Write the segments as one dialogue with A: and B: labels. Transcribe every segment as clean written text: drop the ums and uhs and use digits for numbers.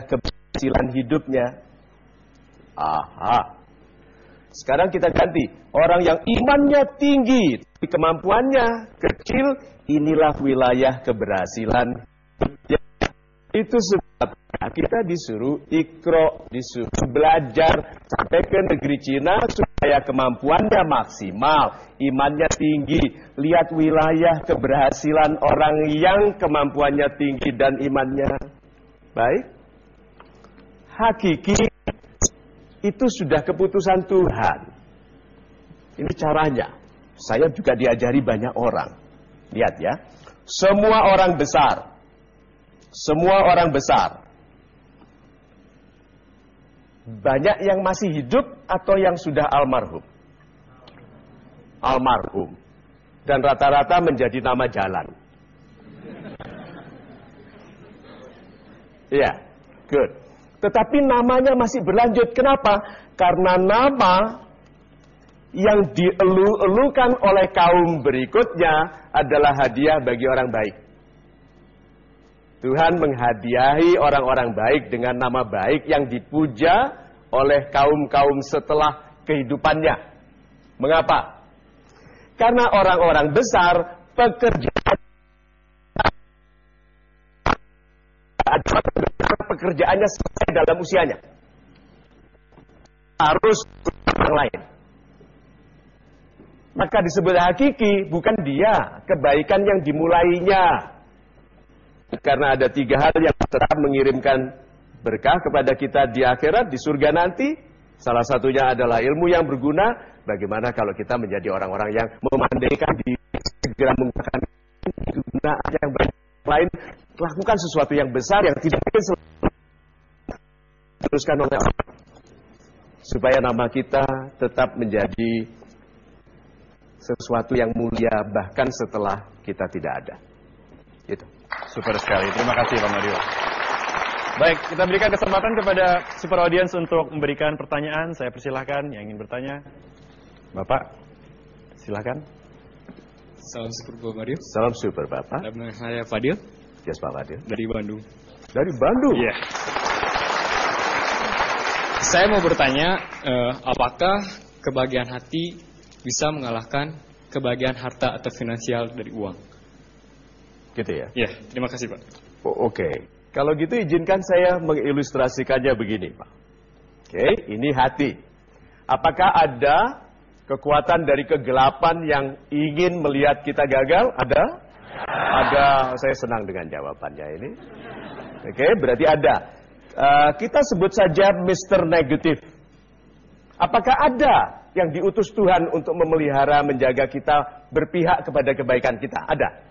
A: keberhasilan hidupnya. Aha. Sekarang kita ganti. Orang yang imannya tinggi, tapi kemampuannya kecil, inilah wilayah keberhasilan hidupnya. Itu sebabnya kita disuruh ikro, disuruh belajar sampai ke negeri Cina supaya kemampuannya maksimal, imannya tinggi. Lihat wilayah keberhasilan orang yang kemampuannya tinggi dan imannya baik. Hakiki itu sudah keputusan Tuhan. Ini caranya. Saya juga diajari banyak orang. Lihat ya. Semua orang besar. Semua orang besar. Banyak yang masih hidup atau yang sudah almarhum? Almarhum. Dan rata-rata menjadi nama jalan. Iya, good. Tetapi namanya masih berlanjut. Kenapa? Karena nama yang dielu-elukan oleh kaum berikutnya adalah hadiah bagi orang baik. Tuhan menghadiahi orang-orang baik dengan nama baik yang dipuja oleh kaum-kaum setelah kehidupannya. Mengapa? Karena orang-orang besar pekerjaannya selesai dalam usianya. Harus orang lain. Maka disebut hakiki, bukan dia, kebaikan yang dimulainya. Karena ada 3 hal yang tetap mengirimkan berkah kepada kita di akhirat, di surga nanti. Salah satunya adalah ilmu yang berguna. Bagaimana kalau kita menjadi orang-orang yang memandaikan diri, segera menggunakan kegunaan yang baik lain, lakukan sesuatu yang besar yang tidak mungkin teruskan oleh orang. Supaya nama kita tetap menjadi sesuatu yang mulia bahkan setelah kita tidak ada. Gitu.
B: Super sekali. Terima kasih Pak Mario. Baik, kita berikan kesempatan kepada super audience untuk memberikan pertanyaan. Saya persilahkan yang ingin bertanya. Bapak, silakan.
C: Salam super Pak Mario.
A: Salam super Bapak.
C: Nama saya Fadil.
A: Yes Pak Fadil.
C: Dari Bandung.
A: Dari Bandung?
C: Iya. Yeah. Saya mau bertanya, apakah kebahagiaan hati bisa mengalahkan kebahagiaan harta atau finansial dari uang?
A: Gitu ya?
C: Iya, terima kasih Pak.
A: Oke. Kalau gitu izinkan saya mengilustrasikannya begini Pak. Oke, ini hati. Apakah ada kekuatan dari kegelapan yang ingin melihat kita gagal? Ada? Ada. Saya senang dengan jawabannya ini. Oke, berarti ada. Kita sebut saja Mr. Negatif. Apakah ada yang diutus Tuhan untuk memelihara, menjaga kita berpihak kepada kebaikan kita? Ada?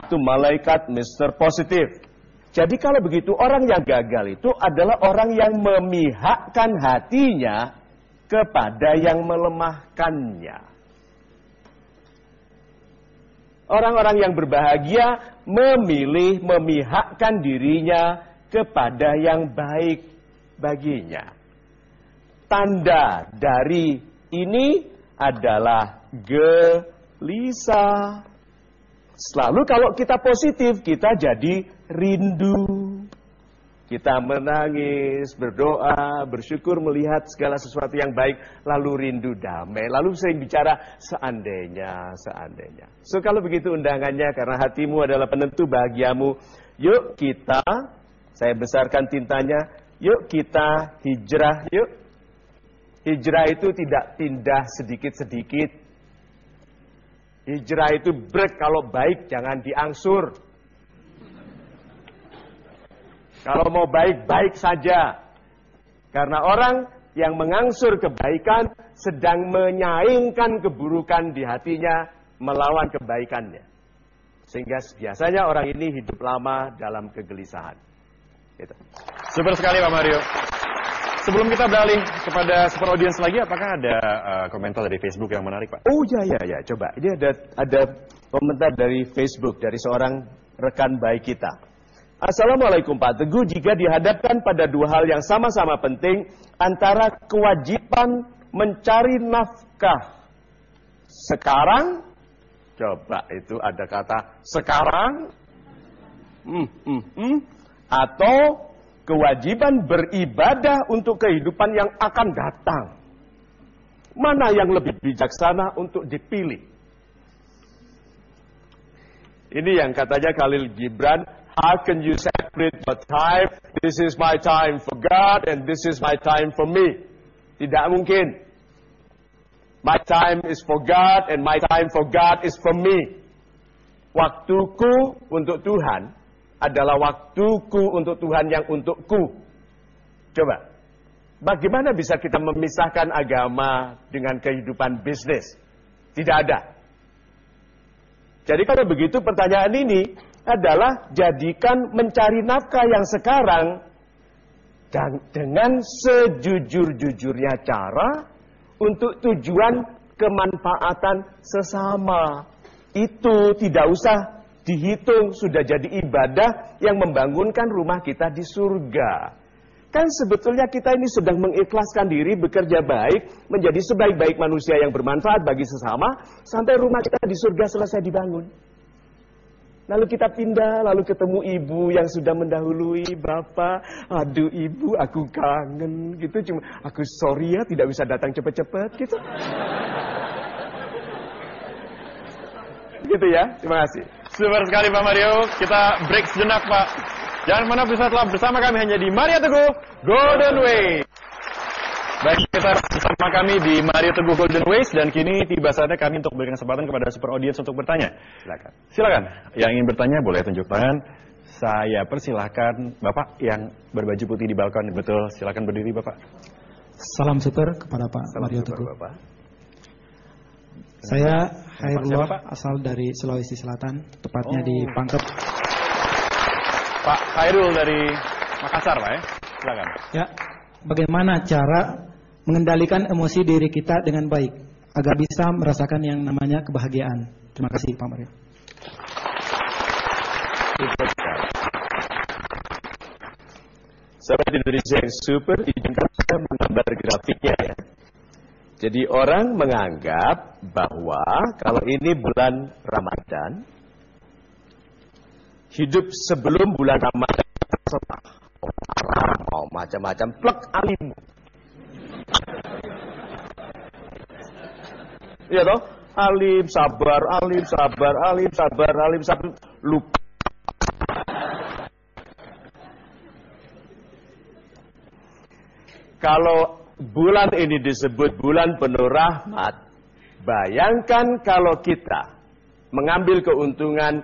A: Itu malaikat Mr. Positif. Jadi kalau begitu orang yang gagal itu adalah orang yang memihakkan hatinya kepada yang melemahkannya. Orang-orang yang berbahagia memilih memihakkan dirinya kepada yang baik baginya. Tanda dari ini adalah gelisah. Selalu kalau kita positif, kita jadi rindu. Kita menangis, berdoa, bersyukur melihat segala sesuatu yang baik, lalu rindu damai. Lalu sering bicara seandainya, seandainya. So kalau begitu undangannya, karena hatimu adalah penentu bahagiamu, yuk kita, saya besarkan tintanya, yuk kita hijrah, yuk. Hijrah itu tidak pindah sedikit-sedikit. Hijrah itu break, kalau baik jangan diangsur. Kalau mau baik, baik saja. Karena orang yang mengangsur kebaikan sedang menyaingkan keburukan di hatinya melawan kebaikannya. Sehingga biasanya orang ini hidup lama dalam kegelisahan. Gitu.
B: Super sekali Pak Mario. Sebelum kita beralih kepada super audience lagi, apakah ada komentar dari Facebook yang menarik Pak?
A: Oh ya, coba. Ini ada komentar dari Facebook dari seorang rekan baik kita. Assalamualaikum Pak Teguh, jika dihadapkan pada 2 hal yang sama-sama penting, antara kewajiban mencari nafkah sekarang, coba itu ada kata sekarang, atau kewajiban beribadah untuk kehidupan yang akan datang. Mana yang lebih bijaksana untuk dipilih? Ini yang katanya Khalil Gibran, how can you separate your time? This is my time for God and this is my time for me. Tidak mungkin. My time is for God and my time for God is for me. Waktuku untuk Tuhan adalah waktuku untuk Tuhan yang untukku. Coba. Bagaimana bisa kita memisahkan agama dengan kehidupan bisnis? Tidak ada. Jadi kalau begitu pertanyaan ini adalah jadikan mencari nafkah yang sekarang dan dengan sejujur-jujurnya cara untuk tujuan kemanfaatan sesama. Itu tidak usah dihitung, sudah jadi ibadah yang membangunkan rumah kita di surga. Kan sebetulnya kita ini sedang mengikhlaskan diri, bekerja baik, menjadi sebaik-baik manusia yang bermanfaat bagi sesama, sampai rumah kita di surga selesai dibangun. Lalu kita pindah, lalu ketemu ibu yang sudah mendahului bapak. Aduh ibu, aku kangen, gitu. Cuma aku sorry ya, tidak bisa datang cepat-cepat, gitu. Gitu ya, terima kasih.
B: Super sekali Pak Mario. Kita break sejenak Pak. Jangan mana tetaplah bersama kami hanya di Mario Teguh Golden Way. Baik, kita bersama kami di Mario Teguh Golden Ways dan kini tiba saatnya kami untuk berikan kesempatan kepada super audience untuk bertanya. Silakan. Yang ingin bertanya boleh tunjuk tangan. Saya persilahkan Bapak yang berbaju putih di balkon. Betul, silakan berdiri Bapak.
D: Salam super kepada Pak Mario Teguh.
A: Bapak.
D: Saya Hairullah, asal dari Sulawesi Selatan, tepatnya di Pangkep.
B: Pak Hairul dari Makassar, Pak ya. Silakan.
D: Ya, bagaimana cara mengendalikan emosi diri kita dengan baik agar bisa merasakan yang namanya kebahagiaan? Terima kasih Pak Mario.
A: Sahabat Indonesia yang super, izinkan saya menggambar grafiknya ya. Jadi orang menganggap bahwa kalau ini bulan Ramadan, hidup sebelum bulan Ramadan setelah mau macam-macam plek alim. Iya toh? Alim sabar, alim sabar, alim sabar, alim sabar, lupa. Kalau bulan ini disebut bulan penuh rahmat, bayangkan kalau kita mengambil keuntungan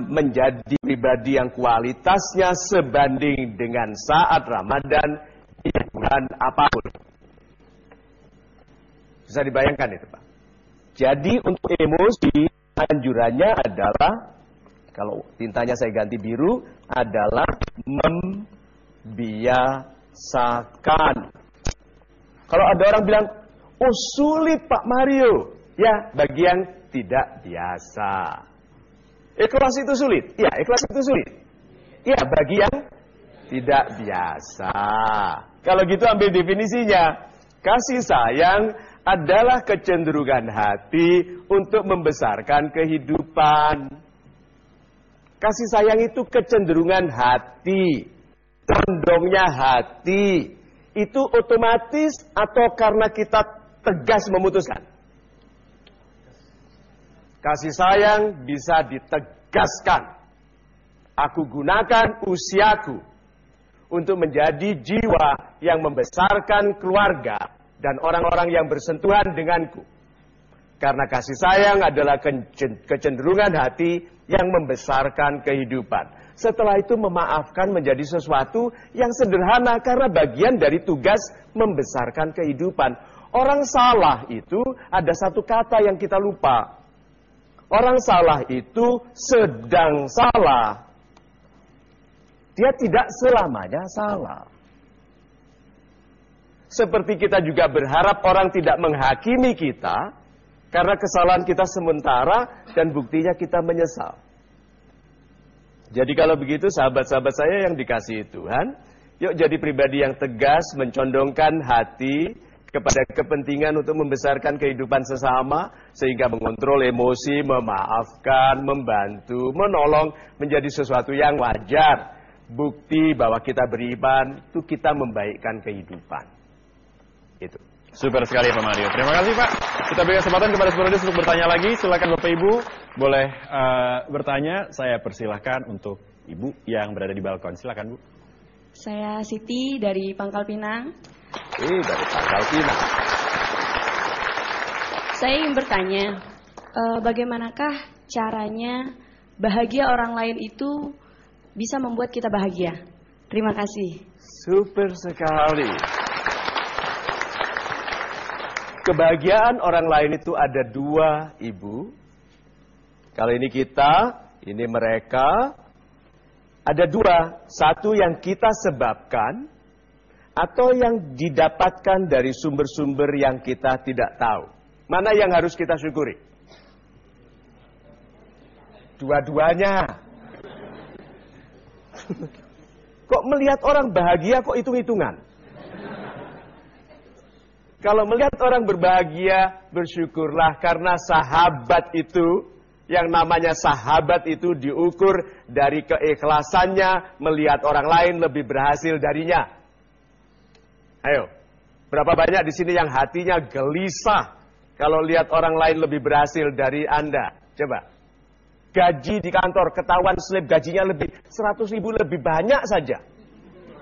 A: menjadi pribadi yang kualitasnya sebanding dengan saat Ramadan di bulan apapun. Bisa dibayangkan itu Pak. Jadi untuk emosi anjurannya adalah, kalau tintanya saya ganti biru, adalah membiasakan. Kalau ada orang bilang, oh sulit Pak Mario. Ya, bagi yang tidak biasa. Ikhlas itu sulit. Ya, ikhlas itu sulit. Ya, bagi yang tidak biasa. Kalau gitu ambil definisinya. Kasih sayang adalah kecenderungan hati untuk membesarkan kehidupan. Kasih sayang itu kecenderungan hati. Condongnya hati. Itu otomatis atau karena kita tegas memutuskan? Kasih sayang bisa ditegaskan. Aku gunakan usiaku untuk menjadi jiwa yang membesarkan keluarga dan orang-orang yang bersentuhan denganku. Karena kasih sayang adalah kecenderungan hati yang membesarkan kehidupan. Setelah itu memaafkan menjadi sesuatu yang sederhana karena bagian dari tugas membesarkan kehidupan. Orang salah itu ada satu kata yang kita lupa. Orang salah itu sedang salah. Dia tidak selamanya salah. Seperti kita juga berharap orang tidak menghakimi kita karena kesalahan kita sementara dan buktinya kita menyesal. Jadi kalau begitu sahabat-sahabat saya yang dikasihi Tuhan, yuk jadi pribadi yang tegas, mencondongkan hati kepada kepentingan untuk membesarkan kehidupan sesama, sehingga mengontrol emosi, memaafkan, membantu, menolong menjadi sesuatu yang wajar. bukti bahwa kita beriman itu kita membaikkan kehidupan. Itu.
B: Super sekali Pak Mario. Terima kasih Pak. Kita beri kesempatan kepada Superaudience untuk bertanya lagi. Silakan Bapak Ibu boleh bertanya. Saya persilahkan untuk Ibu yang berada di balkon. Silakan Bu.
E: Saya Siti dari Pangkal Pinang.
A: Dari Pangkal Pinang.
E: Saya ingin bertanya, bagaimanakah caranya bahagia orang lain itu bisa membuat kita bahagia? Terima kasih.
A: Super sekali. Kebahagiaan orang lain itu ada dua, Ibu. Kalau ini kita, ini mereka. Ada dua. Satu yang kita sebabkan, atau yang didapatkan dari sumber-sumber yang kita tidak tahu. Mana yang harus kita syukuri? Dua-duanya. Kok melihat orang bahagia kok hitung-hitungan? Kalau melihat orang berbahagia, bersyukurlah karena sahabat itu, yang namanya sahabat itu diukur dari keikhlasannya melihat orang lain lebih berhasil darinya. Ayo, berapa banyak di sini yang hatinya gelisah kalau lihat orang lain lebih berhasil dari Anda? Coba. Gaji di kantor, ketahuan slip gajinya lebih 100.000 lebih banyak saja.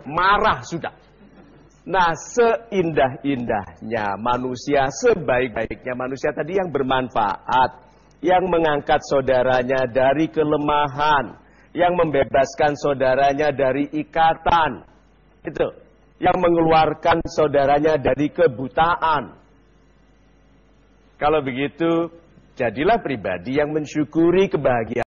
A: Marah sudah. Nah, seindah-indahnya manusia, sebaik-baiknya manusia tadi yang bermanfaat, yang mengangkat saudaranya dari kelemahan, yang membebaskan saudaranya dari ikatan, itu, yang mengeluarkan saudaranya dari kebutaan. Kalau begitu, jadilah pribadi yang mensyukuri kebahagiaan